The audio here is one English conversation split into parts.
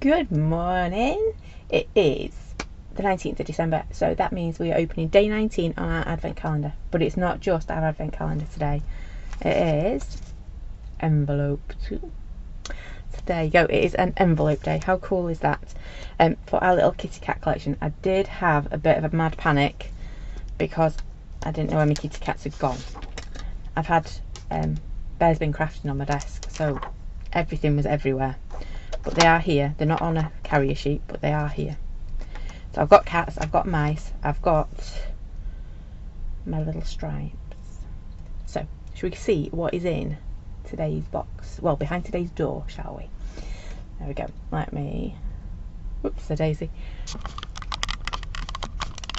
Good morning. It is the 19th of December, so that means we are opening day 19 on our advent calendar. But it's not just our advent calendar today, it is envelope too. So there you go, it is an envelope day. How cool is that? For our little kitty cat collection, I did have a bit of a mad panic because I didn't know where my kitty cats had gone. I've had Bear's been crafting on my desk, so everything was everywhere. But they are here. They're not on a carrier sheet, but they are here. So I've got cats, I've got mice, I've got my little stripes. So, shall we see what is in today's box? Well, behind today's door, shall we? There we go. Let me... Whoops, a daisy.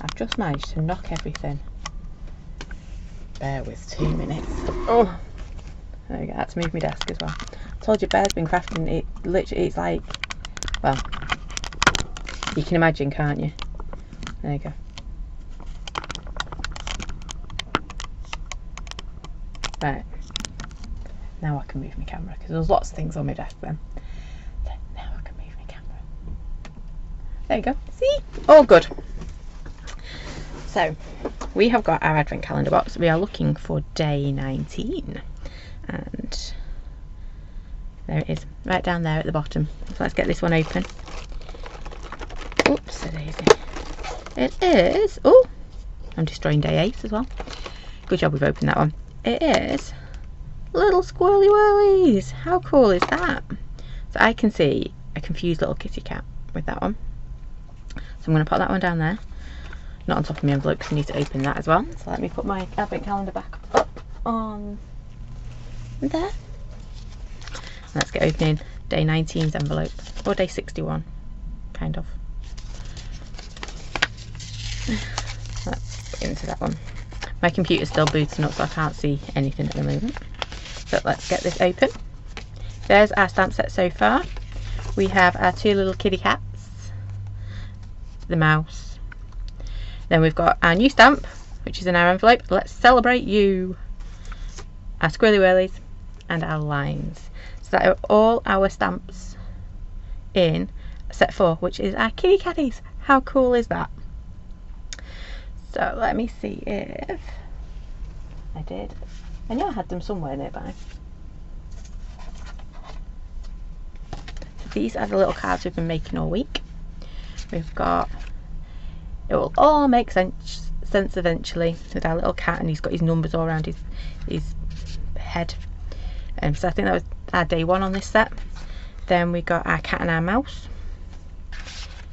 I've just managed to knock everything. Bear with 2 minutes. Oh! There we go. I had to move my desk as well. I told you Bear's been crafting. It literally, it's like, well, you can imagine, can't you? There you go. Right. Now I can move my camera because there's lots of things on my desk then. So now I can move my camera. There you go. See? All good. So we have got our advent calendar box. We are looking for day 19. And there it is, right down there at the bottom. So let's get this one open. Oops, a daisy. It is, oh, I'm destroying day 8 as well. Good job we've opened that one. It is little squirrely whirlies. How cool is that? So I can see a confused little kitty cat with that one. So I'm going to put that one down there. Not on top of my envelope because I need to open that as well. So let me put my advent calendar back up on there. Let's get opening day 19's envelope, or day 61, kind of. Let's put into that one. My computer's still booting up, so I can't see anything at the moment. So let's get this open. There's our stamp set so far. We have our 2 little kitty cats, the mouse. Then we've got our new stamp, which is in our envelope. Let's celebrate you. Our squirrely whirlies and our lines. So that are all our stamps in set 4, which is our kitty catties. How cool is that? So let me see if I did. I knew I had them somewhere nearby. So these are the little cards we've been making all week. We've got, it will all make sense eventually, with our little cat, and he's got his numbers all around his head. So I think that was our day 1 on this set. Then we got our cat and our mouse.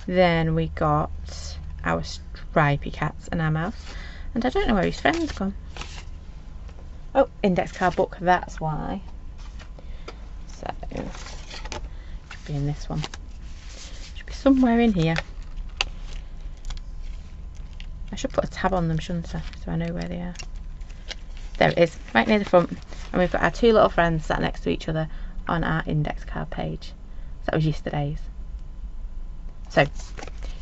Then we got our stripy cats and our mouse. And I don't know where his friend's gone. Oh, index card book, that's why. So, should be in this one. Should be somewhere in here. I should put a tab on them, shouldn't I? So I know where they are. There it is, right near the front. And we've got our 2 little friends sat next to each other on our index card page. So that was yesterday's. So,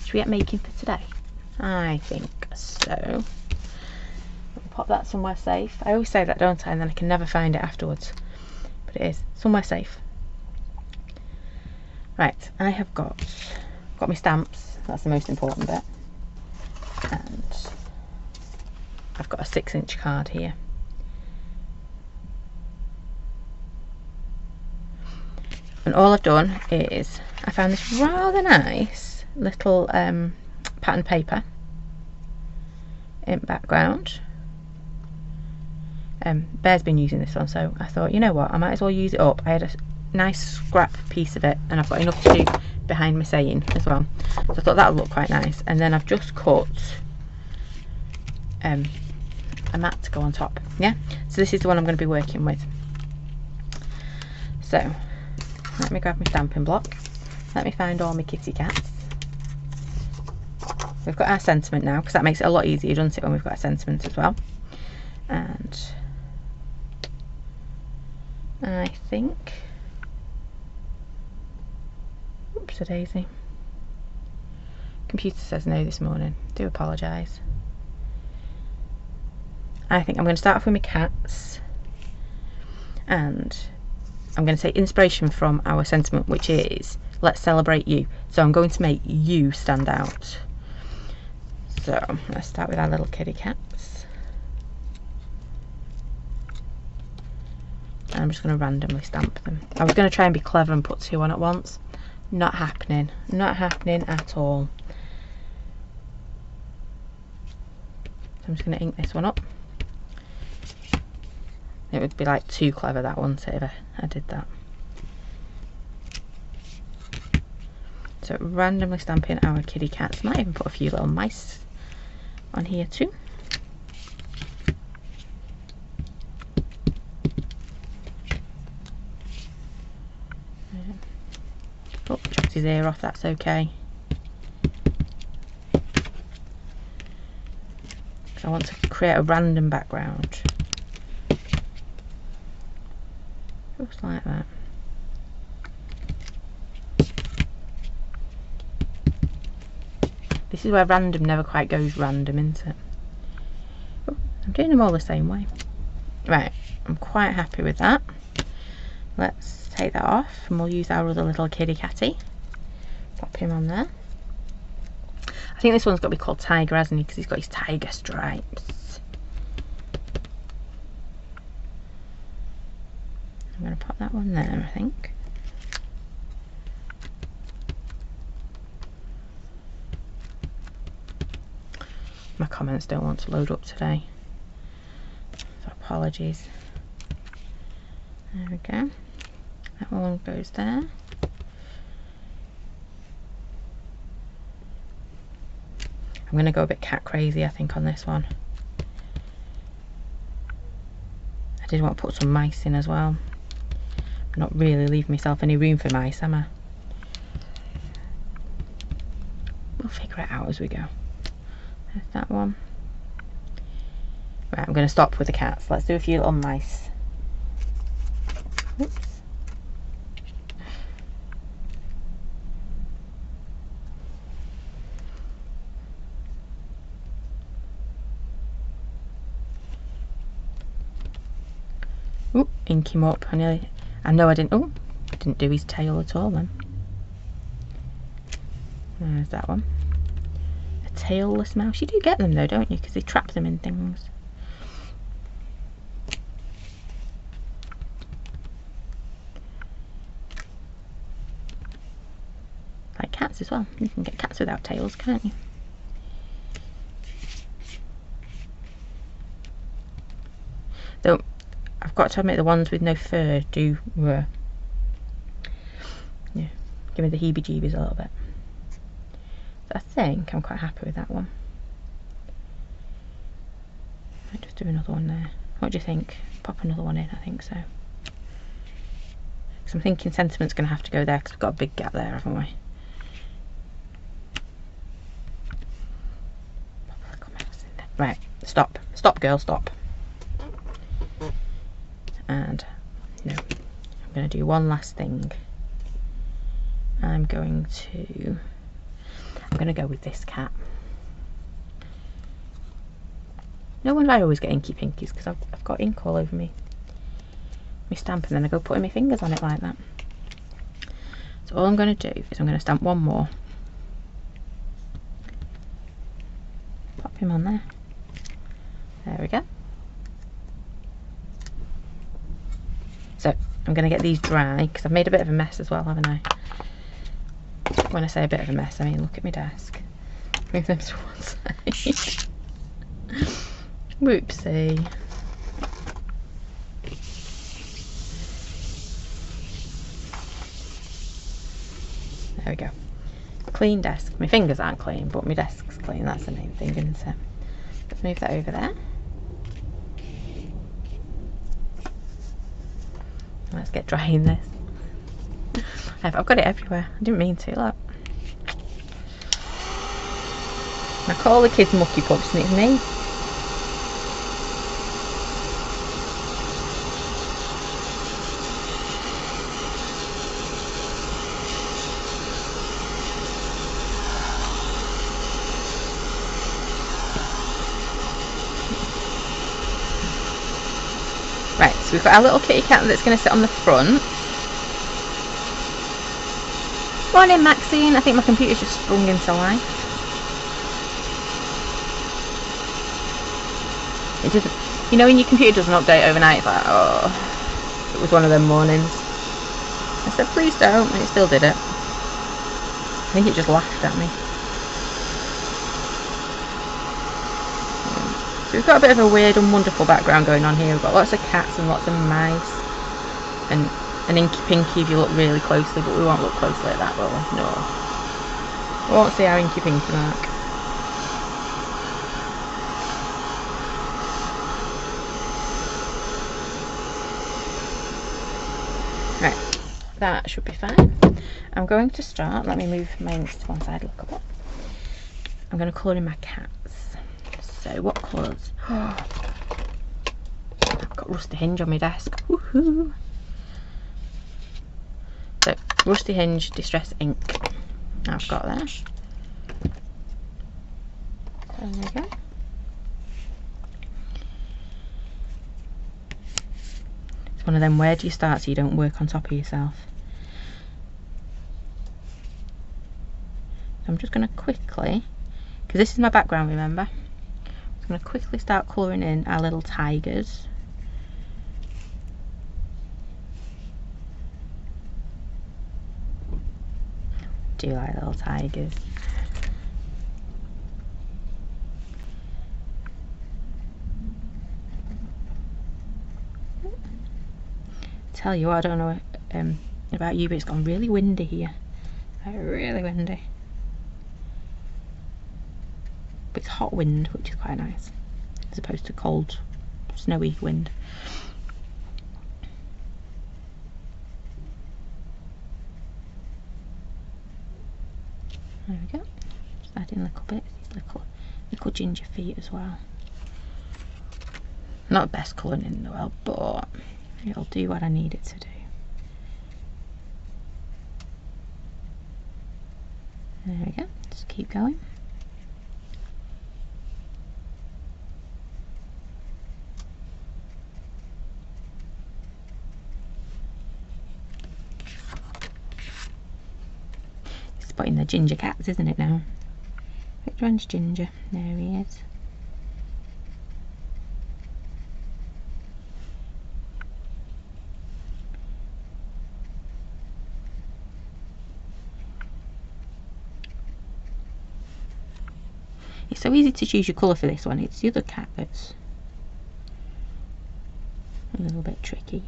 should we get making for today? I think so. I'll pop that somewhere safe. I always say that, don't I? And then I can never find it afterwards. But it is somewhere safe. Right, I have got my stamps. That's the most important bit. And I've got a 6-inch card here. And all I've done is I found this rather nice little pattern paper in background. Bear's been using this one, so I thought, you know what, I might as well use it up. I had a nice scrap piece of it, and I've got enough to do behind my saying as well. So I thought that would look quite nice. And then I've just cut a mat to go on top. Yeah, so this is the one I'm going to be working with. So let me grab my stamping block. Let me find all my kitty cats. We've got our sentiment now, because that makes it a lot easier, doesn't it, when we've got a sentiment as well. And I think, oops a daisy, computer says no this morning, do apologise. I think I'm going to start off with my cats, and I'm going to take inspiration from our sentiment, which is let's celebrate you. So I'm going to make you stand out. So let's start with our little kitty cats. And I'm just going to randomly stamp them. I was going to try and be clever and put 2 on at once. Not happening. Not happening at all. So I'm just going to ink this one up. It would be like too clever, that one, so if I did that. So randomly stamping our kitty cats. Might even put a few little mice on here too. Oh, chopped his ear off, that's okay. I want to create a random background. Just like that. This is where random never quite goes random, isn't it? Oh, I'm doing them all the same way. Right, I'm quite happy with that. Let's take that off and we'll use our other little kitty catty. Pop him on there. I think this one's got to be called Tiger, hasn't he? Because he's got his tiger stripes. I'm going to pop that one there, I think. My comments don't want to load up today, so apologies. There we go. That one goes there. I'm going to go a bit cat crazy, I think, on this one. I did want to put some mice in as well. I'm not really leaving myself any room for mice, am I? We'll figure it out as we go. There's that one. Right, I'm going to stop with the cats. Let's do a few little mice. Oops. Ooh, ink him up. I know I didn't. Oh, I didn't do his tail at all then. There's that one. A tailless mouse. You do get them though, don't you? Because they trap them in things. Like cats as well. You can get cats without tails, can't you? Though I've got to admit, the ones with no fur do yeah, give me the heebie-jeebies a little bit. So I think I'm quite happy with that one. Might just do another one there. What do you think? Pop another one in, I think so. Because I'm thinking sentiment's going to have to go there because we've got a big gap there, haven't we? Pop a little mouse in there. Right, stop. Stop, girl, stop. And no, I'm going to do one last thing. I'm going to go with this cat. No wonder I always get inky pinkies, because I've got ink all over me. My stamp, and then I go putting my fingers on it like that. So all I'm going to do is I'm going to stamp one more. Pop him on there. There we go. So I'm going to get these dry because I've made a bit of a mess as well, haven't I? When I say a bit of a mess, I mean look at my desk. Move them to one side. Whoopsie. There we go. Clean desk. My fingers aren't clean, but my desk's clean. That's the main thing, isn't it? Let's move that over there. Let's get drying this. I've got it everywhere. I didn't mean to, look. I call the kids mucky pups and it's me. Right, so we've got our little kitty cat that's going to sit on the front. Morning, Maxine. I think my computer's just sprung into life. It doesn't. You know when your computer doesn't update overnight, it's like, oh. It was one of them mornings. I said, please don't, and it still did it. I think it just laughed at me. So we've got a bit of a weird and wonderful background going on here. We've got lots of cats and lots of mice. And an Inky Pinky if you look really closely, but we won't look closely at that, will we? No. We won't see our Inky Pinky mark. Right, that should be fine. I'm going to start, let me move my inks to one side a little bit. I'm going to colour in my cats. So what colours? Oh, I've got Rusty Hinge on my desk. Woohoo! So Rusty Hinge Distress ink. I've got there. There we go. It's one of them, where do you start so you don't work on top of yourself? So I'm just going to quickly, because this is my background, remember? I'm going to quickly start colouring in our little tigers. Do you like little tigers? Tell you what, I don't know about you, but it's gone really windy here. Really windy. But it's hot wind, which is quite nice, as opposed to cold, snowy wind. There we go. Just adding a little bit, these little ginger feet as well. Not the best colouring in the world, but it'll do what I need it to do. There we go. Just keep going. Spotting the ginger cats, isn't it now? Which one's Ginger? There he is. It's so easy to choose your colour for this one. It's the other cat that's a little bit tricky.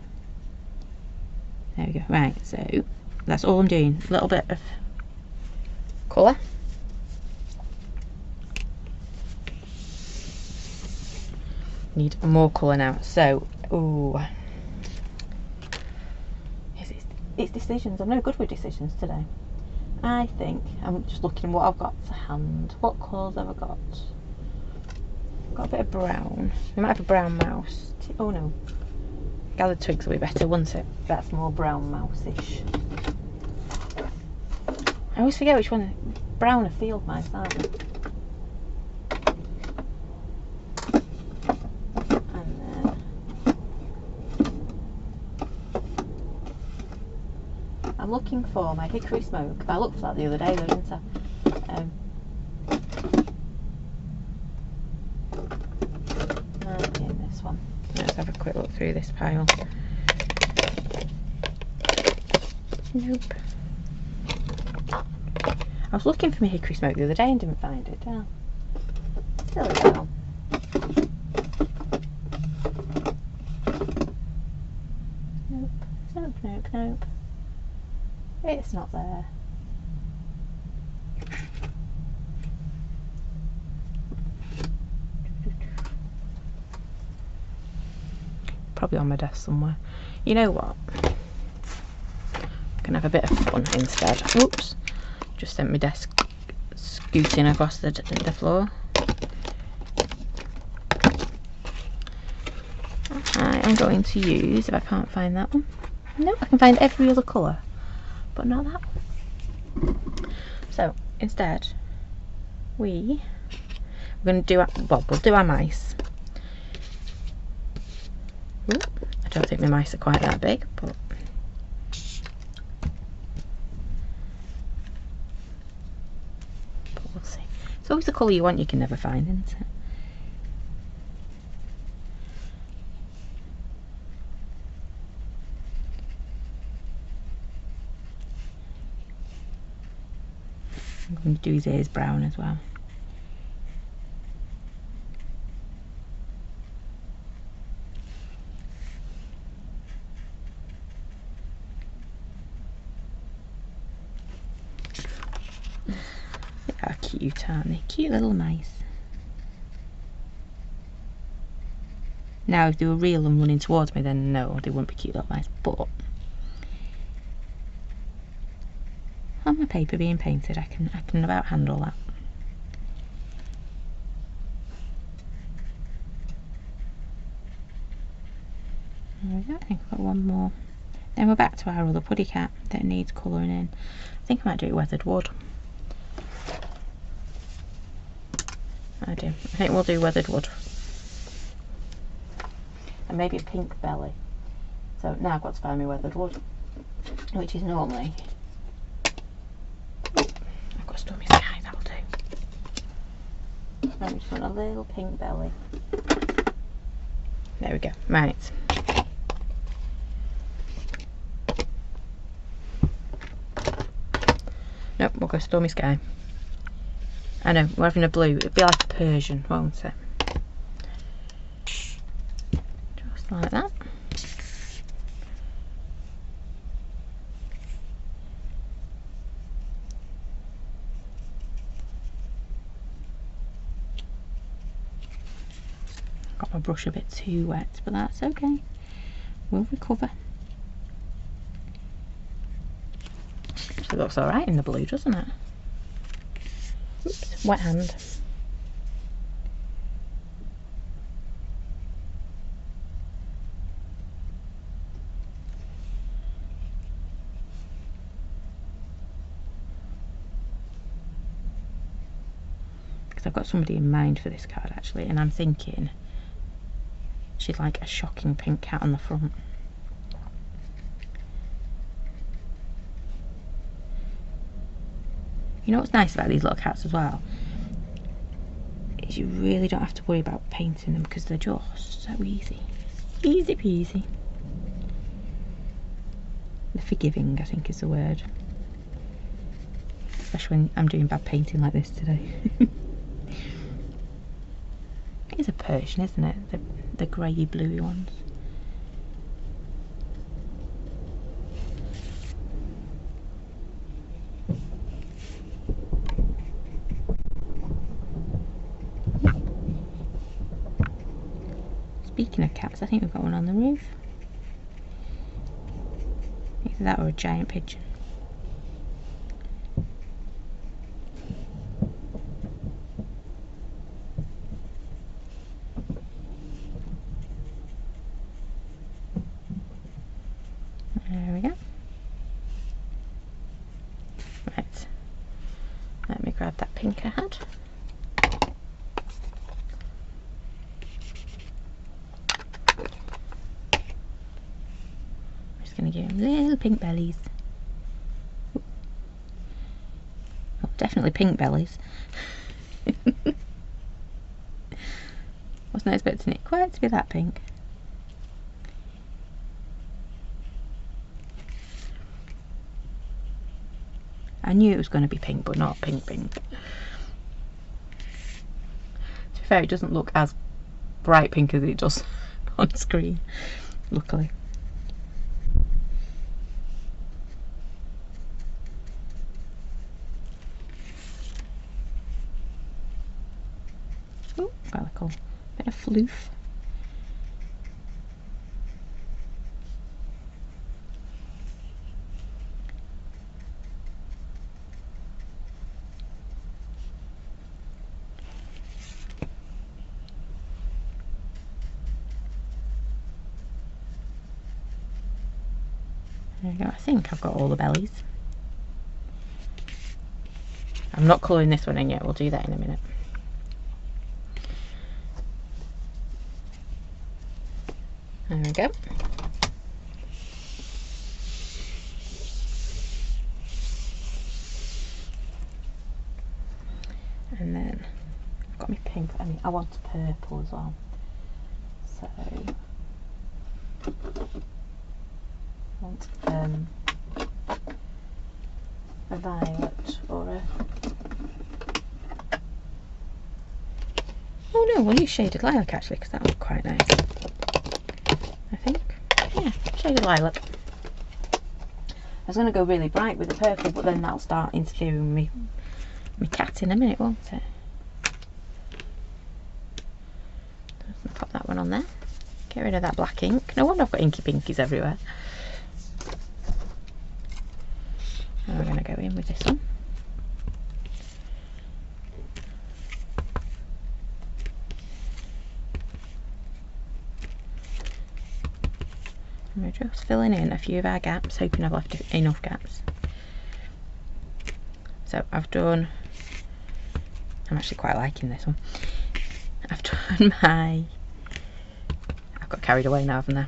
There we go. Right, so that's all I'm doing. A little bit of colour. Need more colour now. So, ooh. It's decisions. I'm no good with decisions today. I think I'm just looking what I've got to hand. What colours have I got? I've got a bit of brown. We might have a brown mouse. Oh no. Gathered twigs will be better, won't it? That's more brown mouse-ish. I always forget which one. Brown are field mice, aren't they? And then I'm looking for my hickory smoke. I looked for that the other day though, didn't I? Might be in this one. Let's have a quick look through this pile. Nope. I was looking for my hickory smoke the other day and didn't find it. Oh. Silly girl. Nope. Nope, nope, nope. It's not there. Probably on my desk somewhere. You know what? I can have a bit of fun instead. Oops. Just sent my desk scooting across the floor. I am going to use, if I can't find that one. No, I can find every other colour, but not that one. So instead, we're going to do we'll do our mice. Ooh, I don't think my mice are quite that big, but It's always the colour you want you can never find, isn't it? I'm going to do his ears brown as well. They are cute, aren't they? Cute little mice. Now if they were real and running towards me, then no, they wouldn't be cute little mice, but on my paper being painted, I can about handle that. There we go, I think I've got one more. Then we're back to our other puddy cat that needs colouring in. I think I might do it weathered wood. I think we'll do weathered wood. And maybe a pink belly. So now I've got to find my weathered wood, which is normally... Oh, I've got a stormy sky, that'll do. I just want a little pink belly. There we go, right. Nope, we'll go stormy sky. I know, we're having a blue. It'd be like a Persian, won't it? Just like that. Got my brush a bit too wet, but that's okay. We'll recover. It looks alright in the blue, doesn't it? Oops, wet hand. Because I've got somebody in mind for this card actually, and I'm thinking she'd like a shocking pink cat on the front. You know what's nice about these little cats as well? Is you really don't have to worry about painting them because they're just so easy. Easy peasy. They're forgiving, I think is the word. Especially when I'm doing bad painting like this today. It's a Persian, isn't it? The grey bluey ones. Speaking of cats, I think we've got one on the roof. Either that or a giant pigeon. There we go. Right. Let me grab that pink I had. Going to give him little pink bellies. Oh, definitely pink bellies. Wasn't expecting it quite to be that pink. I knew it was going to be pink, but not pink. To be fair, it doesn't look as bright pink as it does on screen, luckily. Oh, got like a bit of floof. There we go, I think I've got all the bellies. I'm not colouring this one in yet, we'll do that in a minute. There we go. And then I've got my pink. I want purple as well. So I want a violet or a... Oh no, we'll use shaded lilac actually, because that would look quite nice. I think. Yeah, shaded lilac. I was going to go really bright with the purple, but then that'll start interfering with me cat in a minute, won't it? Just pop that one on there. Get rid of that black ink. No wonder I've got inky pinkies everywhere. And we're going to go in with this one. And we're just filling in a few of our gaps, hoping I've left enough gaps. So I've done, I'm actually quite liking this one. I've done I've got carried away now, haven't I?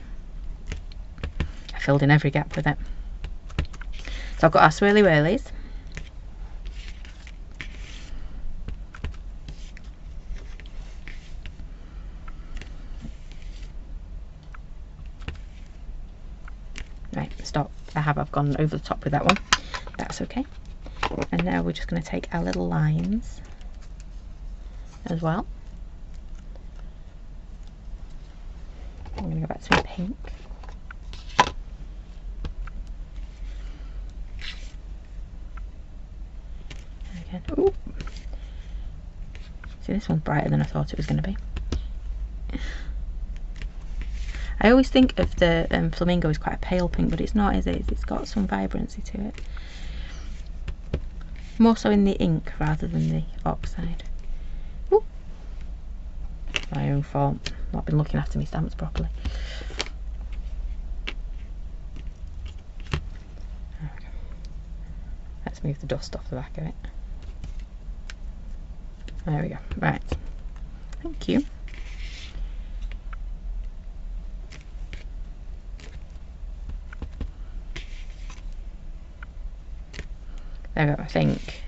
I filled in every gap with it. So I've got our swirly whirlies. Right, stop. I've gone over the top with that one. That's okay. And now we're just going to take our little lines as well. I'm going to go back to my pink. And again, ooh. See, this one's brighter than I thought it was going to be. I always think of the flamingo as quite a pale pink, but it's not, is it? It's got some vibrancy to it. More so in the ink rather than the oxide. Ooh. My own fault. Not been looking after my stamps properly. Okay. Let's move the dust off the back of it. There we go. Right. Thank you. There we go, I think.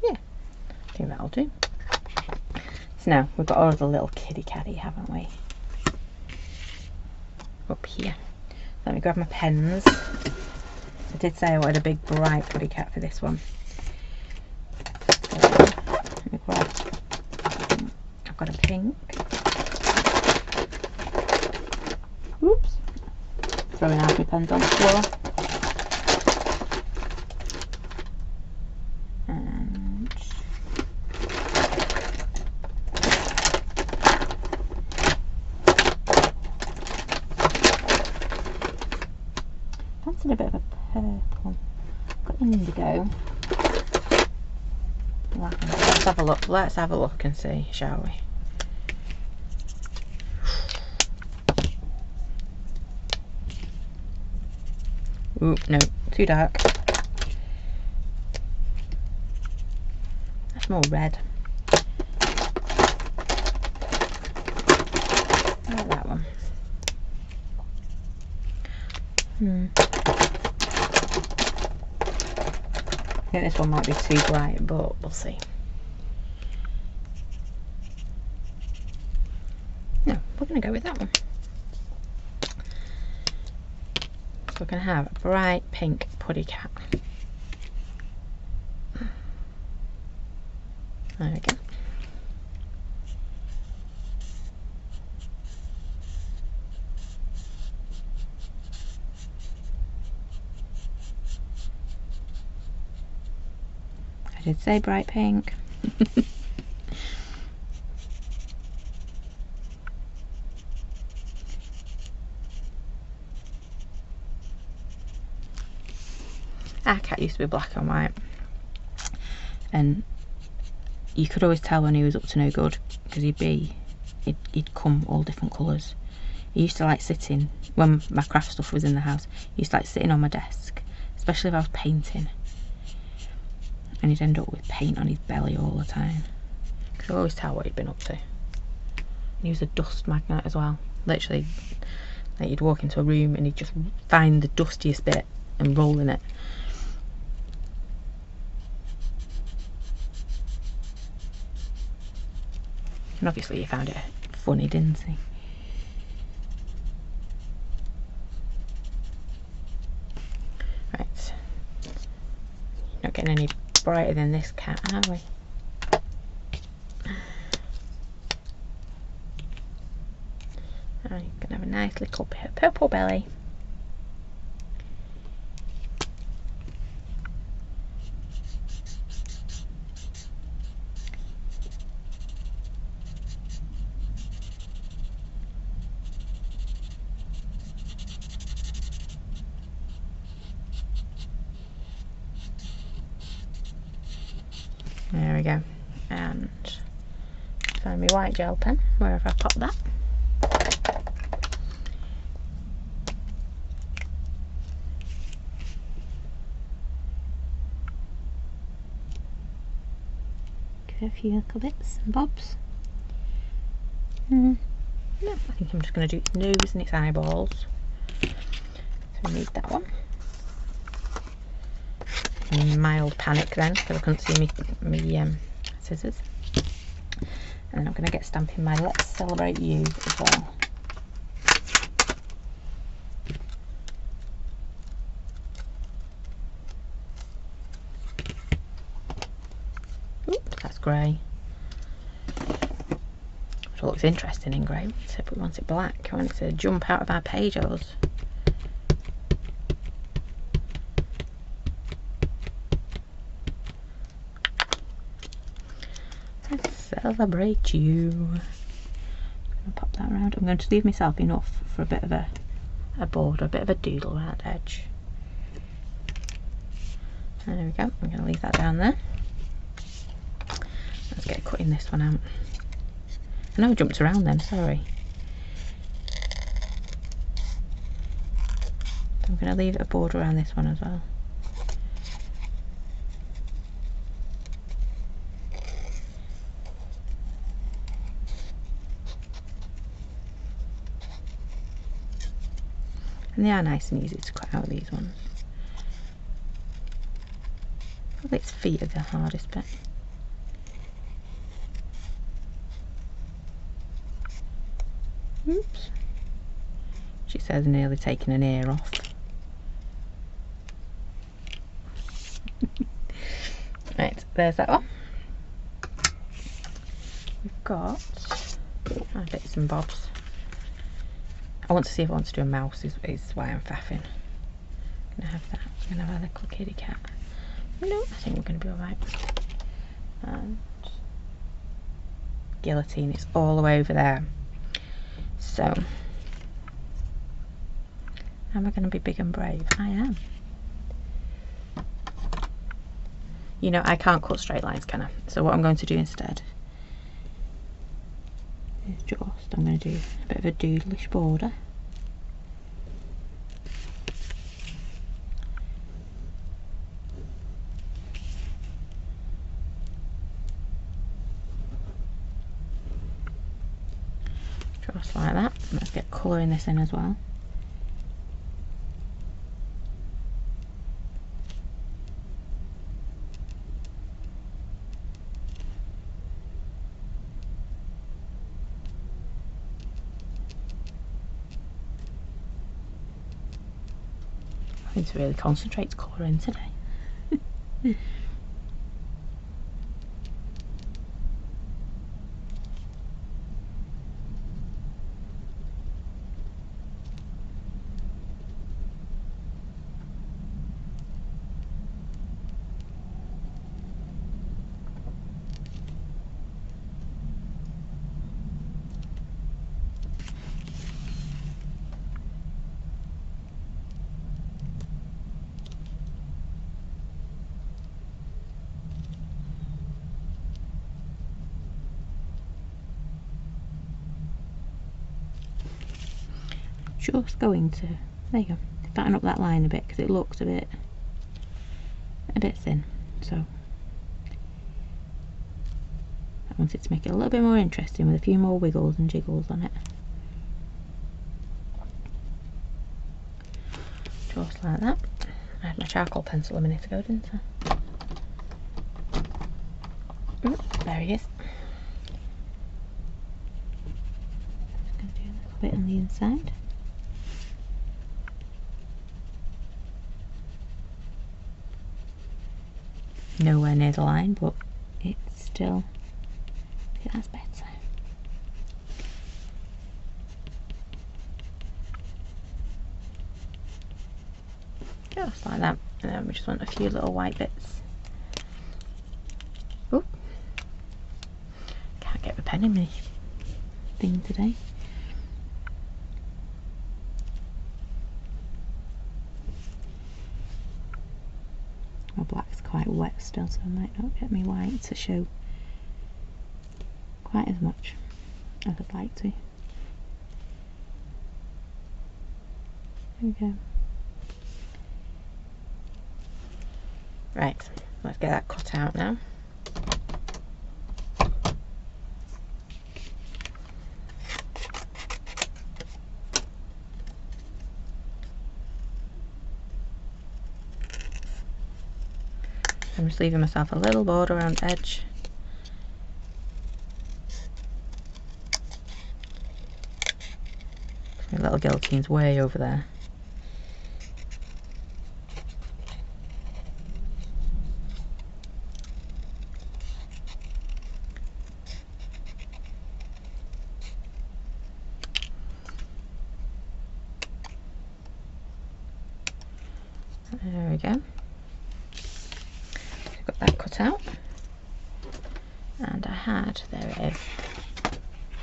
Yeah, I think that'll do. So now we've got all the little kitty catty, haven't we? Up here. Let me grab my pens. I did say I wanted a big bright kitty cat for this one. So, let me grab. I've got a pink. Oops. Throwing out my pens on the floor. And fancy a bit of a purple. I've got indigo. Let's have a look. Let's have a look and see, shall we? Ooh, no, too dark. That's more red. I like that one. I think this one might be too bright, but we'll see. No, we're going to go with that one. We're going to have a bright pink puddy cat. There we go. I did say bright pink. Our cat used to be black and white, and you could always tell when he was up to no good because he'd come all different colours. He used to like sitting, when my craft stuff was in the house, he used to like sitting on my desk, especially if I was painting, and he'd end up with paint on his belly all the time. You could always tell what he'd been up to. And he was a dust magnet as well. Literally, like, you'd walk into a room and he'd just find the dustiest bit and roll in it. And obviously he found it funny, didn't he? Right. Not getting any brighter than this cat, are we? Oh, you can have a nice little purple belly. There we go. And find my white gel pen, wherever I pop that. Give it a few little bits and bobs. No, I think I'm just going to do its nose and its eyeballs. So we need that one. Mild panic then, because I couldn't see me scissors. And then I'm going to get stamping my Let's Celebrate You as well. Ooh, that's grey. Which looks interesting in grey. So if we want it black, I want it to jump out of our pages. Celebrate you. I'm going to pop that around. I'm going to leave myself enough for a bit of a border, a bit of a doodle around edge. There we go. I'm going to leave that down there. Let's get cutting this one out. I know I jumped around then, sorry. I'm going to leave a border around this one as well. And they are nice and easy to cut out, these ones. Probably its feet are the hardest bit. Oops. She says nearly taking an ear off. Right, there's that one. We've got bits and bobs. I want to see if I want to do a mouse, is why I'm faffing. I'm going to have that. I'm going to have a little kitty cat. No, I think we're going to be alright. And guillotine is all the way over there. So, am I going to be big and brave? I am. You know, I can't cut straight lines, can I? So what I'm going to do instead is just, I'm going to do a bit of a doodlish border. Just like that. Let's get colour in this in as well. I need to really concentrate to colour in today. Just going to, there you go, fatten up that line a bit because it looks a bit thin, so I wanted to make it a little bit more interesting with a few more wiggles and jiggles on it. Just like that. I had my charcoal pencil a minute ago, didn't I? Oh, there he is. bit on the inside. Nowhere near the line, but it's still, that's better. Just like that, and then we just want a few little white bits. Oh, can't get the pen in my thing today. My black's quite wet still, so I might not get me white to show quite as much as I'd like to. There we go. Right, let's get that cut out now. I'm just leaving myself a little border around the edge. My little guillotine's way over there. There we go. Got that cut out, and I had, there it is,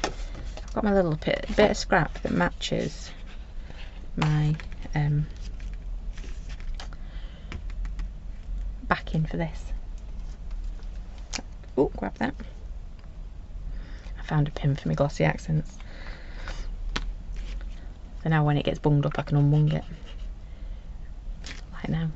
I've got my little bit of scrap that matches my backing for this. Oh, grab that. I found a pin for my glossy accents, so now when it gets bunged up I can unbung it, like now.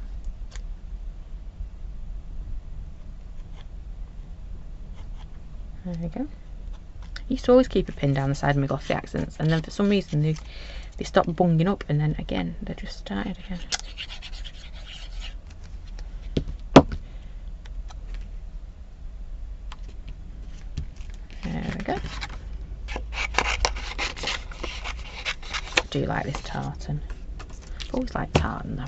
There we go. I used to always keep a pin down the side of my glossy accents, and then for some reason they stopped bunging up, and then again they just started again. There we go. I do like this tartan. I've always liked tartan though.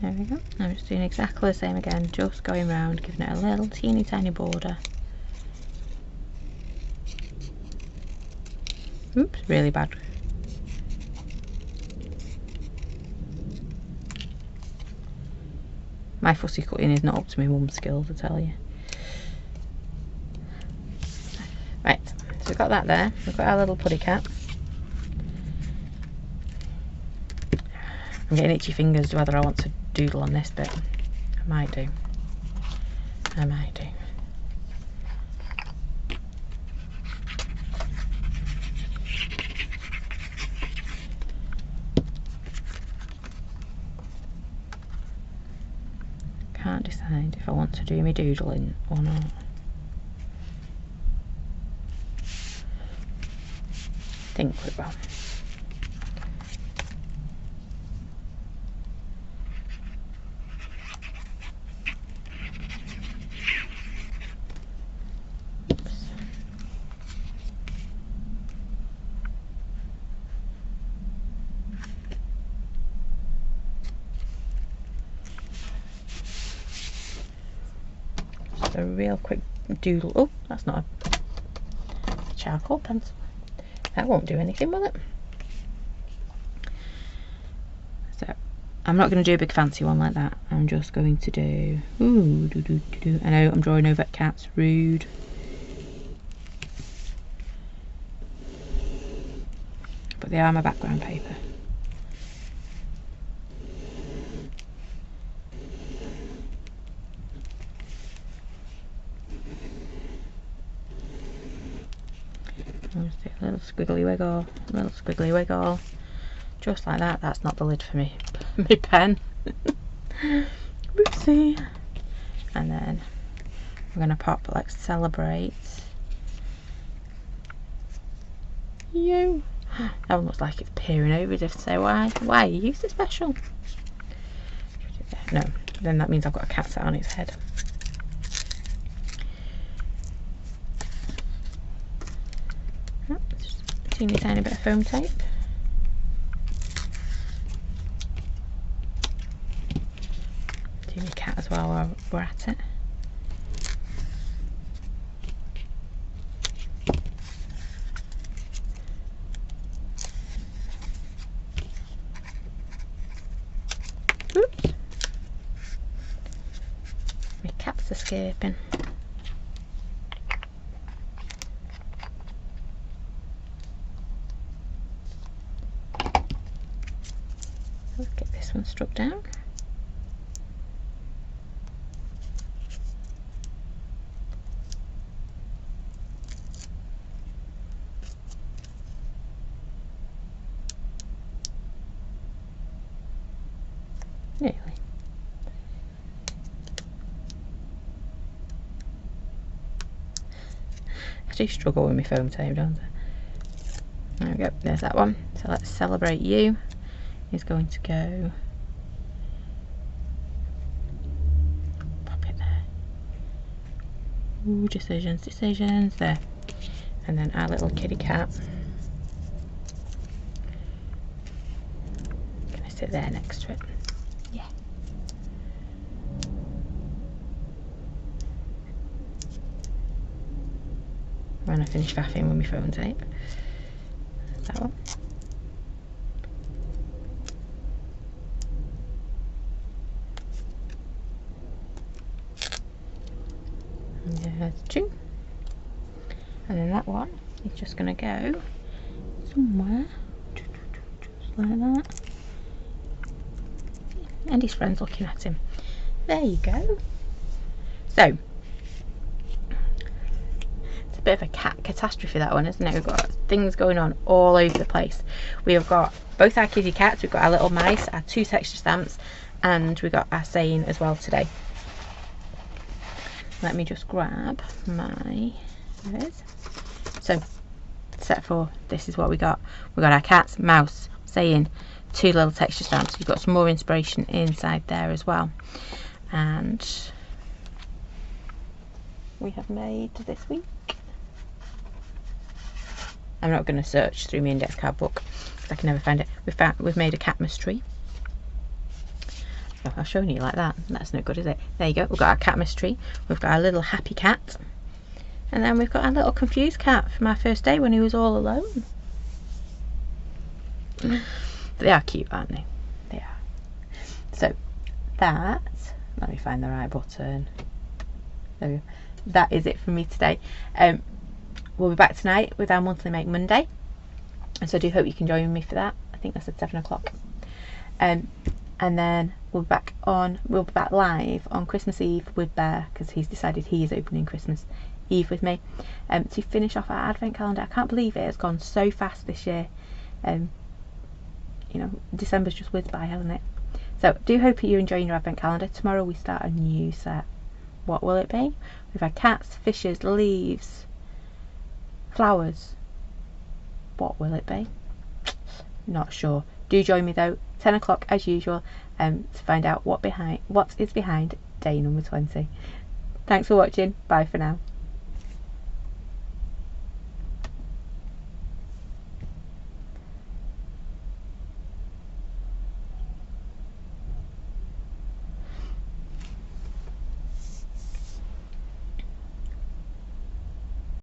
There we go. I'm just doing exactly the same again, just going round, giving it a little teeny tiny border. Oops, really bad. My fussy cutting is not up to my mum's skills, I tell you. Right, so we've got that there. We've got our little puddy cats. I'm getting itchy fingers whether I want to doodle on this bit. I might do. I might do. Can't decide if I want to do my doodling or not. Think we will. A real quick doodle. Oh, that's not a charcoal pencil. That won't do anything with it. So I'm not going to do a big fancy one like that. I'm just going to do, I know I'm drawing over cats, rude. But they are my background paper. I'll just do a little squiggly wiggle, just like that. That's not the lid for me, my pen. Oopsie. And then we're going to pop like celebrate you. That one looks like it's peering over as if to say, why are you so special? No, then that means I've got a cat sat on its head. Oh, just a teeny tiny bit of foam tape. Do my cat as well while we're at it. Oops. My cat's escaping. Let's get this one stuck down. Nearly. I do struggle with my foam tape, don't I? There we go, there's that one. So let's celebrate you. Is going to go. Pop it there. Ooh, decisions, there. And then our little kitty cat. Can I sit there next to it? Yeah. When I finish faffing with my phone tape. That one. And there's two. And then that one is just going to go somewhere. Just like that. And his friend's looking at him. There you go. So, it's a bit of a cat catastrophe, that one, isn't it? We've got things going on all over the place. We've got both our kitty cats, we've got our little mice, our 2 texture stamps, and we've got our saying as well today. Let me just grab my, there it is. So, set 4, this is what we got. We've got our cats, mouse, saying, 2 little texture stamps. You've got some more inspiration inside there as well. And we have made this week. I'm not going to search through my index card book because I can never find it. We've made a Catmas tree. Oh, I've shown you like that. That's no good, is it? There you go. We've got our Catmas tree. We've got our little happy cat. And then we've got our little confused cat from our first day when he was all alone. They are cute, aren't they? They are. So that, let me find the right button. There we go. That is it from me today. We'll be back tonight with our monthly Make Monday. And so I do hope you can join me for that. I think that's at 7 o'clock. And then we'll be back live on Christmas Eve with Bear, because he's decided he is opening Christmas Eve with me, to finish off our advent calendar. I can't believe it has gone so fast this year. You know, December's just whizzed by, hasn't it? So do hope you're enjoying your advent calendar. Tomorrow we start a new set. What will it be? We've had cats, fishes, leaves, flowers. What will it be? Not sure. Do join me though, 10 o'clock as usual, to find out what is behind day number 20. Thanks for watching. Bye for now.